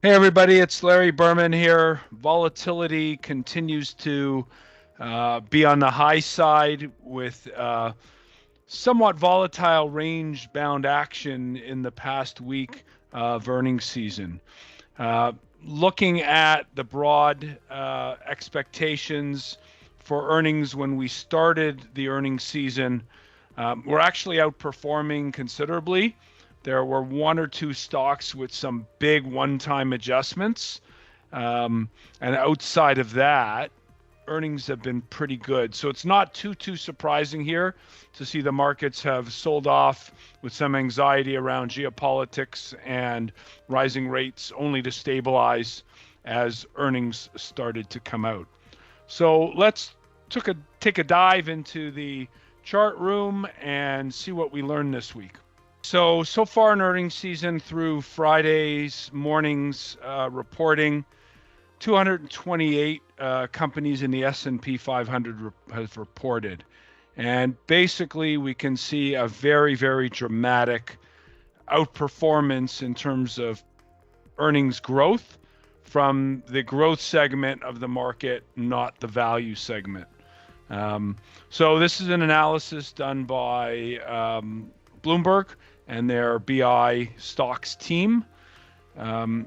Hey everybody, it's Larry Berman here. Volatility continues to be on the high side with somewhat volatile range-bound action in the past week of earnings season. Uh, Looking at the broad expectations for earnings when we started the earnings season, we're actually outperforming considerably. There were one or two stocks with some big one-time adjustments. Um, and outside of that, earnings have been pretty good. So it's not too surprising here to see the markets have sold off with some anxiety around geopolitics and rising rates only to stabilize as earnings started to come out. So let's take a dive into the chart room and see what we learned this week. So far in earnings season through Friday's morning's reporting, 228 companies in the S&P 500 have reported. And basically, we can see a very dramatic outperformance in terms of earnings growth from the growth segment of the market, not the value segment. So this is an analysis done by Bloomberg and their BI stocks team. Um,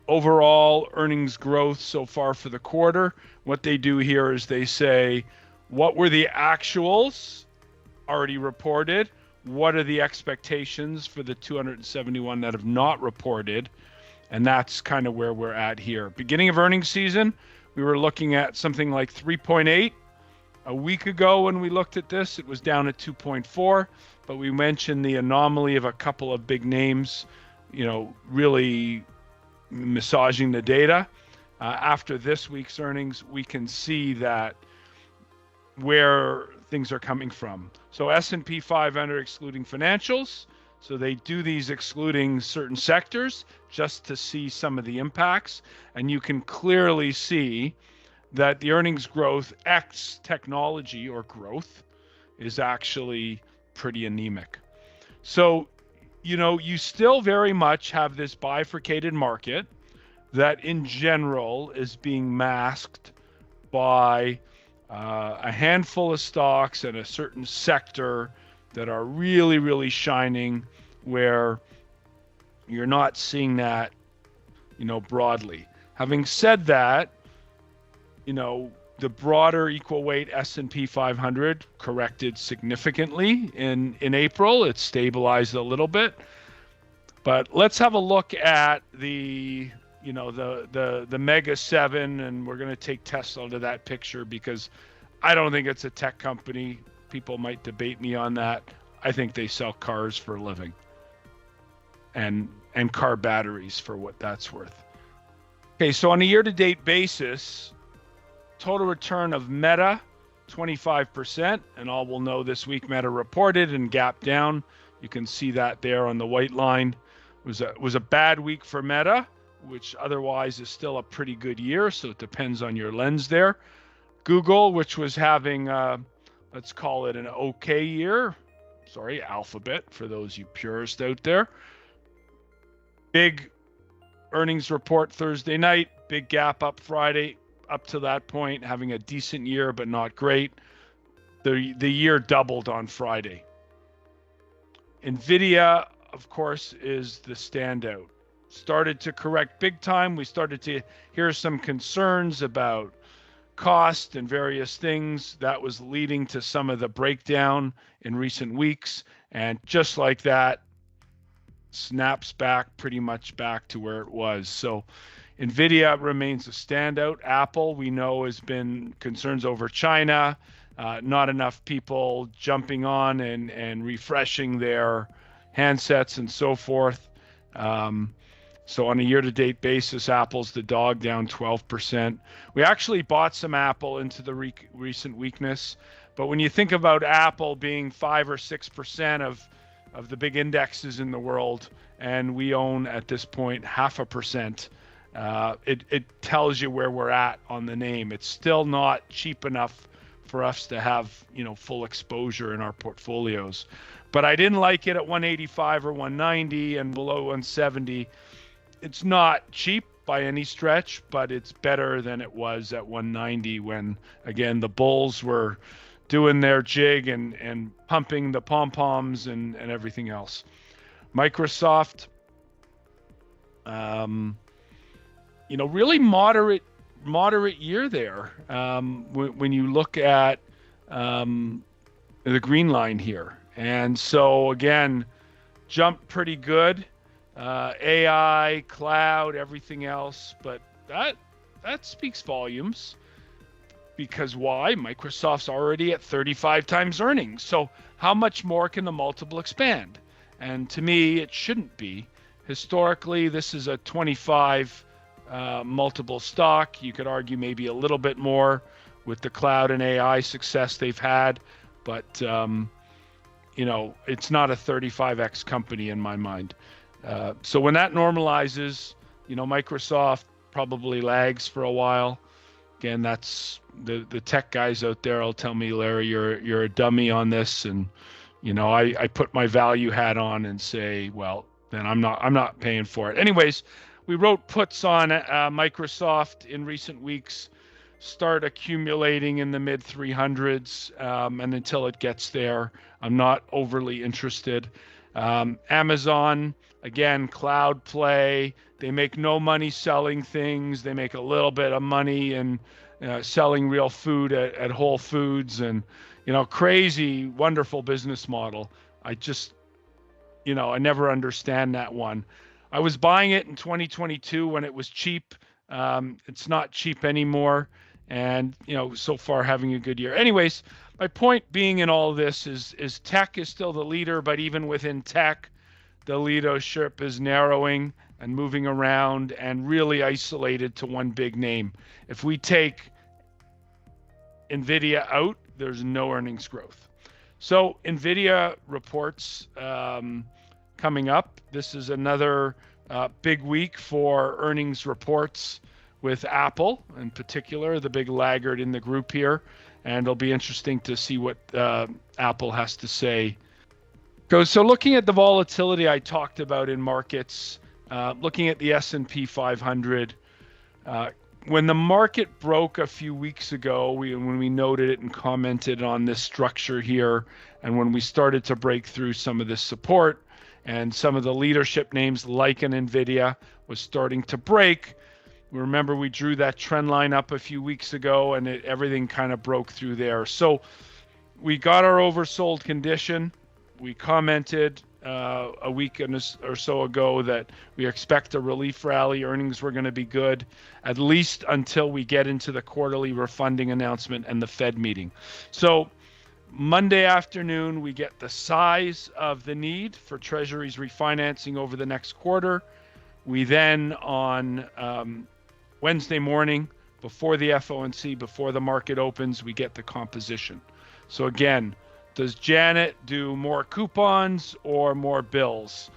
Overall earnings growth so far for the quarter, what they do here is they say, what were the actuals already reported? What are the expectations for the 271 that have not reported? And that's kind of where we're at here. Beginning of earnings season, we were looking at something like 3.8. A week ago when we looked at this, it was down at 2.4, but we mentioned the anomaly of a couple of big names, really massaging the data. After this week's earnings, we can see that where things are coming from. So S&P 500 excluding financials. So they do these excluding certain sectors just to see some of the impacts. And you can clearly see that the earnings growth X technology or growth is actually pretty anemic. So, you still very much have this bifurcated market that in general is being masked by a handful of stocks and a certain sector that are really shining, where you're not seeing that, broadly. Having said that, the broader equal weight S&P 500 corrected significantly in April. It stabilized a little bit. But let's have a look at the Mega 7, and we're going to take Tesla to that picture because I don't think it's a tech company. People might debate me on that. I think they sell cars for a living and car batteries for what that's worth. Okay, so on a year-to-date basis, total return of Meta, 25%, and all will know this week Meta reported and gapped down. You can see that there on the white line. It was a bad week for Meta, which otherwise is still a pretty good year, so it depends on your lens there. Google, which was having, let's call it an okay year. Sorry, Alphabet, for those you purists out there. Big earnings report Thursday night, big gap up Friday, up to that point, having a decent year, but not great. The year doubled on Friday. NVIDIA, of course, is the standout. Started to correct big time. We started to hear some concerns about cost and various things. That was leading to some of the breakdown in recent weeks. And just like that, snaps back pretty much back to where it was. So NVIDIA remains a standout. Apple, we know, has been concerns over China, not enough people jumping on and refreshing their handsets and so forth. So on a year-to-date basis, Apple's the dog, down 12%. We actually bought some Apple into the recent weakness, but when you think about Apple being 5 or 6% of the big indexes in the world, and we own at this point 0.5%, it tells you where we're at on the name. It's still not cheap enough for us to have full exposure in our portfolios. But I didn't like it at 185 or 190 and below 170. It's not cheap by any stretch, but it's better than it was at 190 when, again, the bulls were doing their jig and pumping the pom-poms and everything else. Microsoft, really moderate year there. When you look at the green line here. And so again, jumped pretty good. AI, cloud, everything else, but that speaks volumes. Because why? Microsoft's already at 35 times earnings. So how much more can the multiple expand? And to me, it shouldn't be. Historically, this is a 25 multiple stock. You could argue maybe a little bit more with the cloud and AI success they've had, but it's not a 35x company in my mind. So when that normalizes, Microsoft probably lags for a while. Again, that's the tech guys out there will tell me, Larry, you're a dummy on this, and I put my value hat on and say, well, then I'm not paying for it. Anyways, we wrote puts on Microsoft in recent weeks, start accumulating in the mid 300s, and until it gets there, I'm not overly interested. Amazon, again, cloud play. They make no money selling things. They make a little bit of money in selling real food at Whole Foods, and crazy, wonderful business model. I just, I never understand that one. I was buying it in 2022 when it was cheap. It's not cheap anymore, and so far having a good year. Anyways, my point being in all of this is tech is still the leader, but even within tech, the leadership is narrowing and moving around and really isolated to one big name. If we take NVIDIA out, there's no earnings growth. So NVIDIA reports coming up. This is another big week for earnings reports with Apple in particular, the big laggard in the group here. And it'll be interesting to see what Apple has to say. So looking at the volatility I talked about in markets, looking at the S&P 500, when the market broke a few weeks ago, when we noted it and commented on this structure here, and when we started to break through some of this support, and some of the leadership names like an NVIDIA was starting to break, remember we drew that trend line up a few weeks ago, and everything kind of broke through there. So we got our oversold condition. We commented a week or so ago that we expect a relief rally. Earnings were going to be good, at least until we get into the quarterly refunding announcement and the Fed meeting. So Monday afternoon, we get the size of the need for Treasury's refinancing over the next quarter. We then, on Wednesday morning, before the FOMC, before the market opens, we get the composition. So again, does Janet do more coupons or more bills?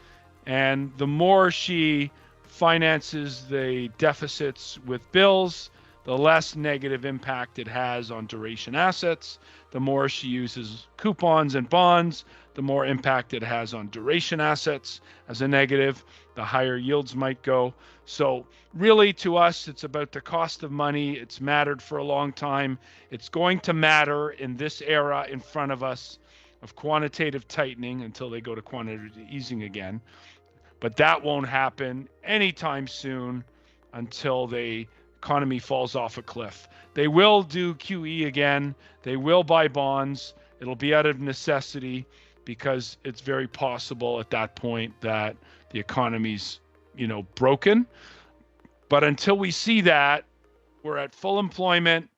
And the more she finances the deficits with bills, the less negative impact it has on duration assets. The more she uses coupons and bonds, the more impact it has on duration assets as a negative, the higher yields might go. So really to us, it's about the cost of money. It's mattered for a long time. It's going to matter in this era in front of us of quantitative tightening until they go to quantitative easing again. But that won't happen anytime soon until the economy falls off a cliff. They will do QE again. They will buy bonds. It'll be out of necessity because it's very possible at that point that the economy's, broken. But until we see that, we're at full employment.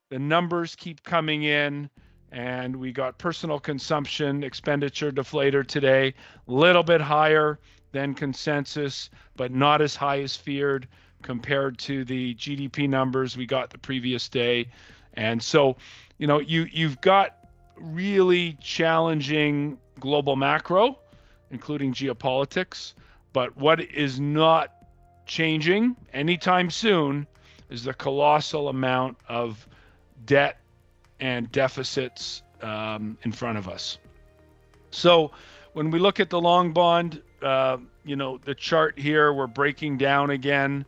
The numbers keep coming in, and we got personal consumption expenditure deflator today, a little bit higher than consensus, but not as high as feared compared to the GDP numbers we got the previous day. And so, you've got really challenging global macro, including geopolitics. But what is not changing anytime soon is the colossal amount of debt and deficits in front of us. So when we look at the long bond, the chart here, we're breaking down again.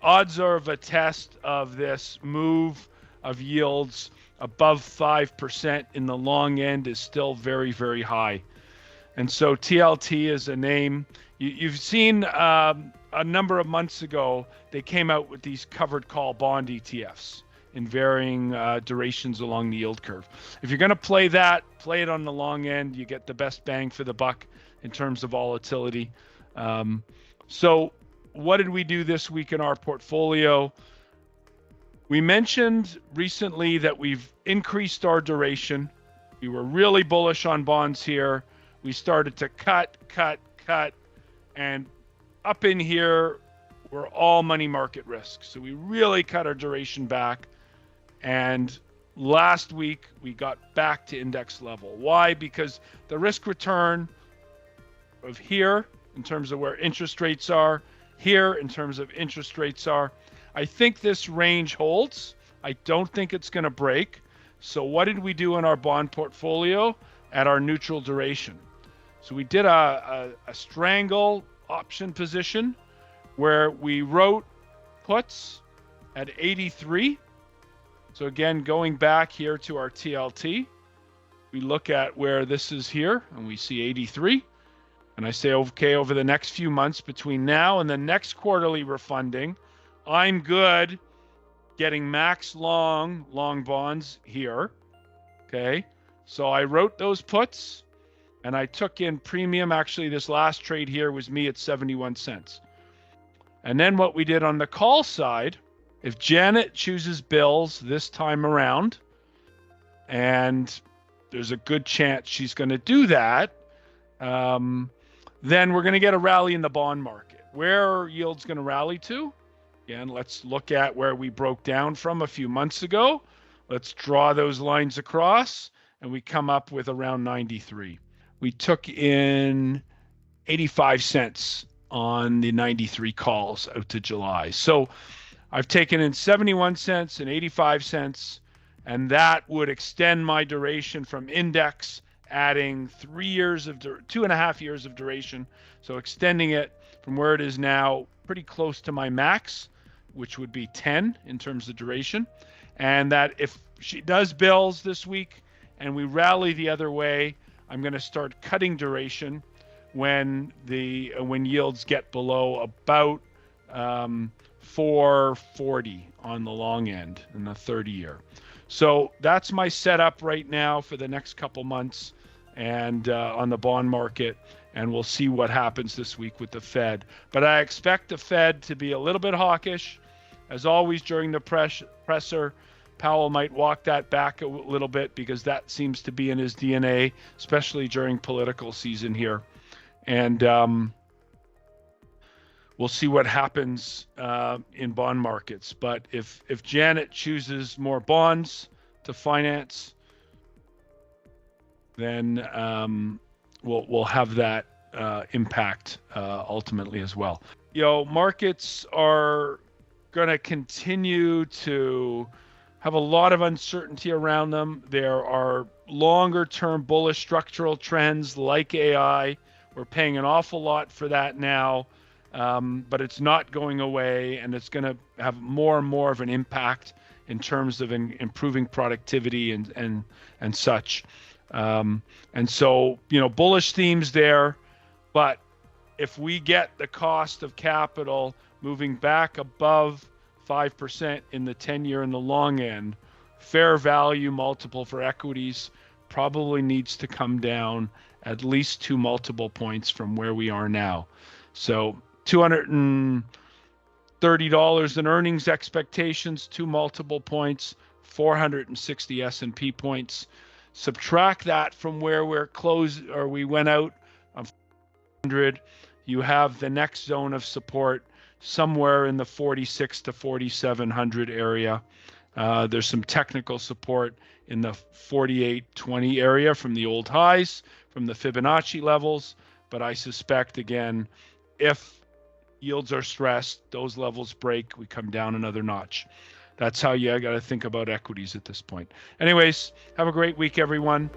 Odds are of a test of this move of yields above 5% in the long end is still very, very high. And so TLT is a name. You've seen a number of months ago, they came out with these covered call bond ETFs in varying durations along the yield curve. If you're going to play that, play it on the long end. You get the best bang for the buck in terms of volatility. So what did we do this week in our portfolio? We mentioned recently that we've increased our duration. We were really bullish on bonds here. We started to cut, and up in here, we're all money market risk. So we really cut our duration back. And last week, we got back to index level. Why? Because the risk return of here, in terms of where interest rates are, here in terms of interest rates are, I think this range holds. I don't think it's going to break. So what did we do in our bond portfolio at our neutral duration? So we did a strangle option position where we wrote puts at 83. So again, going back here to our TLT, we look at where this is here and we see 83. And I say, okay, over the next few months between now and the next quarterly refunding, I'm good getting max long bonds here. Okay. So I wrote those puts and I took in premium. Actually, this last trade here was me at 71 cents. And then what we did on the call side, if Janet chooses bills this time around, and there's a good chance she's going to do that, then we're going to get a rally in the bond market. Where are yields going to rally to? Again, let's look at where we broke down from a few months ago. Let's draw those lines across, and we come up with around 93. We took in 85 cents on the 93 calls out to July. So I've taken in 71 cents and 85 cents, and that would extend my duration from index, adding 2.5 years of duration. So extending it from where it is now, pretty close to my max, which would be 10 in terms of duration. And that if she does bills this week and we rally the other way, I'm going to start cutting duration when yields get below about 440 on the long end in the 30-year. So that's my setup right now for the next couple months and on the bond market, and we'll see what happens this week with the Fed. But I expect the Fed to be a little bit hawkish. As always during the presser, Powell might walk that back a little bit because that seems to be in his DNA, especially during political season here. And we'll see what happens in bond markets. But if Janet chooses more bonds to finance, then we'll have that impact ultimately as well. Markets are going to continue to have a lot of uncertainty around them. There are longer-term bullish structural trends like AI. We're paying an awful lot for that now, but it's not going away, and it's going to have more and more of an impact in terms of improving productivity and such. And so, bullish themes there, but if we get the cost of capital moving back above 5% in the 10-year and the long end, fair value multiple for equities probably needs to come down at least 2 multiple points from where we are now. So $230 in earnings expectations, 2 multiple points, 460 S&P points. Subtract that from where we went out of 100. You have the next zone of support somewhere in the 46 to 4,700 area. There's some technical support in the 4820 area from the old highs, from the Fibonacci levels. But I suspect, again, if yields are stressed, those levels break, we come down another notch. That's how you got to think about equities at this point. Anyways, have a great week, everyone.